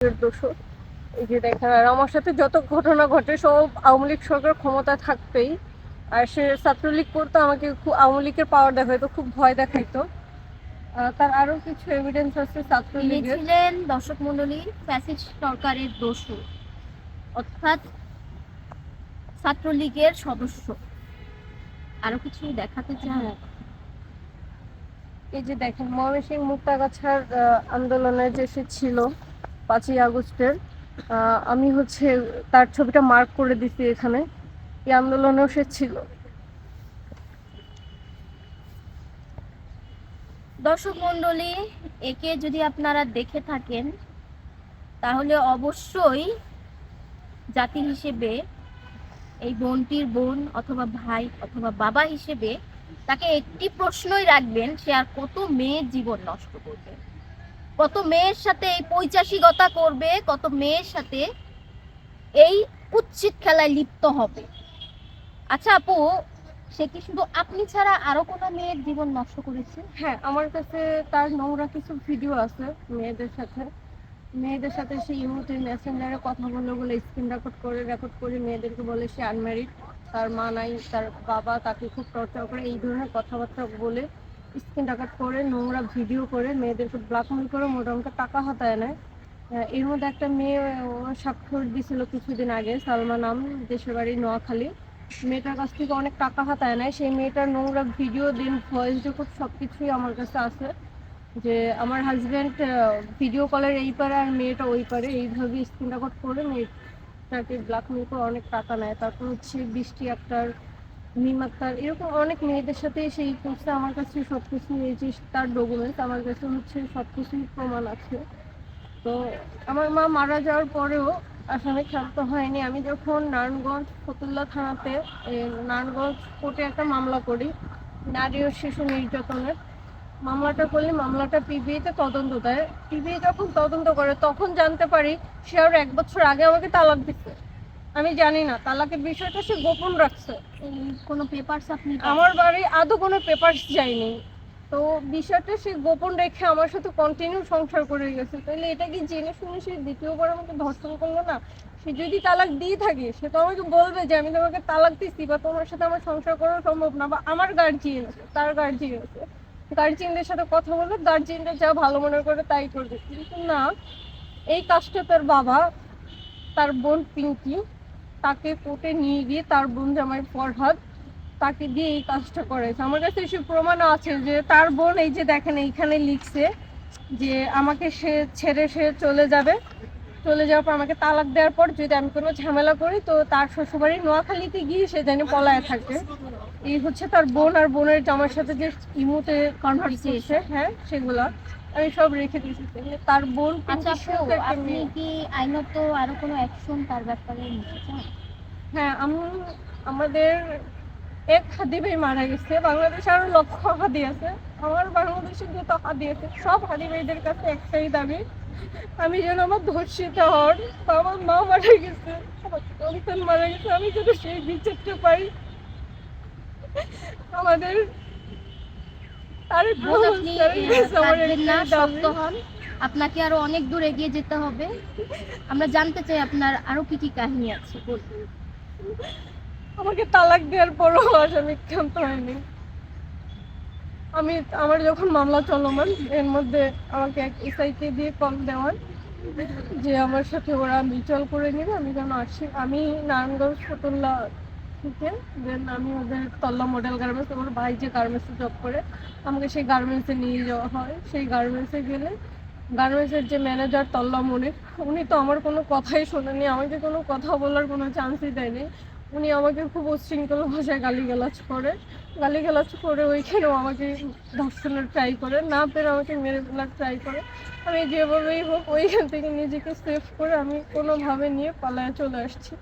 দোষর। এই যে দেখেন, আর আমার সাথে যত ঘটনা ঘটে সব আওয়ামী লীগ সরকার ক্ষমতা থাকতেই। আর সে ছাত্রলীগ করতো, আমাকে খুব আওয়ামী লীগের পাওয়ার দেখাইতো, খুব ভয় দেখাইতো। তার আরো কিছু এভিডেন্স আছে ছাত্রলীগের। ছিলেন দর্শক মন্ডলী ফ্যাসিস্ট সরকারের দোষর, অর্থাৎ ছাত্রলীগের সদস্য। আরো কিছু দেখাতে চান? এই যে দেখেন, ময়মনসিংহ মুক্তাগাছার আন্দোলনে যে সে ছিল 5ই আগস্টের, আমি হচ্ছে তার ছবিটা মার্ক করে দিছি এখানে। এই আন্দোলনেও সে ছিল। দর্শক মন্ডলী, একে যদি আপনারা দেখে থাকেন তাহলে অবশ্যই জাতি হিসেবে এই বোনটির বোন অথবা ভাই অথবা বাবা হিসেবে তাকে একটি প্রশ্নই রাখবেন, সে আর কত মেয়ের জীবন নষ্ট করবে, কত মেয়ের সাথে এই পৈশাচিকতা করবে, কত মেয়ের সাথে এই কুৎসিত খেলায় লিপ্ত হবে। আচ্ছা আপু, সে কি শুধু আপনি ছাড়া আরো কোনো মেয়ের জীবন নষ্ট করেছে? হ্যাঁ, আমার কাছে তার নোংরা কিছু ভিডিও আছে মেয়েদের সাথে সে ইমোতে মেসেঞ্জারে কথা বলে স্ক্রিন রেকর্ড করে মেয়েদেরকে বলে সে আনম্যারিড, তার মা নাই, তার বাবা তাকে খুব টর্চার করে, এই ধরনের কথাবার্তা বলে স্ক্রিন রেকর্ড করে নোংরা ভিডিও করে মেয়েদেরকে ব্ল্যাকমেল করে মোটামুটি টাকা হাতায় নেয়। এর মধ্যে একটা মেয়ে স্বাক্ষর দিছিল কিছুদিন আগে, সালমা নাম, দেশের বাড়ি নোয়াখালী। মেয়েটার কাছ থেকে অনেক টাকা হাতায় নেয়। সেই মেয়েটার নোংরা ভিডিও দেন ভয়েস রেকর্ড সবকিছুই আমার কাছে আছে। যে আমার হাজব্যান্ড ভিডিও কলের এই পারে আর মেয়েটা ওই পারে, এইভাবে স্ক্রিন রেকর্ড করে মেয়েটাকে ব্ল্যাকমেল করে অনেক টাকা নেয়। তারপর হচ্ছে বৃষ্টি আক্তার, মিম আক্তার, এরকম অনেক মেয়েদের সাথে সেই করছে। আমার কাছে সবকিছু, এই যে তার ডকুমেন্টস আমার কাছে হচ্ছে সবকিছুই প্রমাণ আছে। তো আমার মা মারা যাওয়ার পরেও আসামি ক্ষান্ত হয়নি। আমি যখন নারায়ণগঞ্জ ফতুল্লা থানাতে নারায়ণগঞ্জ কোর্টে একটা মামলা করি নারী ও শিশু নির্যাতনের, মামলাটা করলে মামলাটা পিবিআইতে তদন্ত দেয়। পিবিআই যখন তদন্ত করে তখন জানতে পারি সে আরো 1 বছর আগে আমাকে তালাক দিচ্ছে। আমি জানি না, তালাকের বিষয়টা সে গোপন রাখছে। কোনো পেপারস আপনি? আমার বাড়ি আদৌ কোনো পেপারস যায়নি। তো বিষয়টা সে গোপন রেখে আমার সাথে কন্টিনিউ সংসার করে গেছে। তাহলে এটা কি জেনে শুনে সে দ্বিতীয়বার আমাকে ধর্ষণ করলো না? সে যদি তালাক দিয়ে থাকে সে তো আমাকে বলবে যে আমি তোমাকে তালাক দিচ্ছি, বা তোমার সাথে আমার সংসার করা সম্ভব না, বা আমার গার্জিয়ান আছে, তার গার্জিয়ান আছে, গার্জিয়ানদের সাথে কথা বলবে, গার্জিয়ানরা যা ভালো মনে করে তাই করবে। কিন্তু না, এই কাজটা তার বাবা, তার বোন পিঙ্কি, তাকে কোর্টে নিয়ে গিয়ে তার বোন জামাই ফরহাদ তাকে দিয়ে এই কাজটা করেছে। আমার কাছে এসব প্রমাণ আছে যে তার বোন, এই যে দেখেন এইখানে লিখছে যে আমাকে সে ছেড়ে সে চলে যাওয়ার পর আমাকে তালাক দেওয়ার পর যদি আমি কোনো ঝামেলা করি তো তার শ্বশুরবাড়ি নোয়াখালীতে গিয়ে সে যেন পলায় থাকে। এই হচ্ছে তার বোন আর বোনের জামার সাথে যে ইমোতে কনভারসেশন, হ্যাঁ সেগুলা আমি সব রেখে দিয়েছি। তার বোন। আচ্ছা আপনি কি আইনত আরো কোনো অ্যাকশন তার ব্যাপারে নিতে চান? হ্যাঁ, আমাদের এক হাদি ভাই মারা গেছে, বাংলাদেশে আরো লক্ষ হাদি আছে। আমার বাংলাদেশে যত হাদি আছে সব হাদি ভাইদের কাছে একটাই দাবি, আমি যেন আমার ধর্ষিত হন, আমার মা মারা গেছে, আমার সন্তান মারা গেছে, আমি যেন সেই বিচারটা পাই। আমাদের আপনাকে আরো অনেক দূর এগিয়ে যেতে হবে। আমরা জানতে চাই আপনার আরো কি কি কাহিনী আছে, বলুন। আমাকে তালাক দেওয়ার পরও আসামি ক্ষান্ত হয়নি। আমার যখন মামলা চলমান, এর মধ্যে আমাকে এক এসআইকে দিয়ে কল দেওয়ার যে আমার সাথে ওরা মিউচুয়াল করে নিবে, আমি যেন আসি। আমি নারায়ণগঞ্জ ফতুল্লা থেকে দেন আমি ওদের তল্লা মডেল গার্মেন্টস, আমার ভাই যে গার্মেন্টসে জব করে, আমাকে সেই গার্মেন্টসে নিয়ে যাওয়া হয়। সেই গার্মেন্টসে গেলে গার্মেন্টসের যে ম্যানেজার তল্লা মনির, উনি তো আমার কোনো কথাই শোনেনি, আমাকে কোনো কথা বলার কোনো চান্সই দেয়নি। উনি আমাকে খুব উচ্ছৃঙ্খল ভাষায় গালিগালাজ করে ওইখানেও আমাকে ধর্ষণের ট্রাই করে, না পেরে আমাকে মেরে ফেলার ট্রাই করে। আমি যেভাবেই হোক ওইখান থেকে নিজেকে সেভ করে আমি কোনোভাবে নিয়ে পালায় চলে আসছি।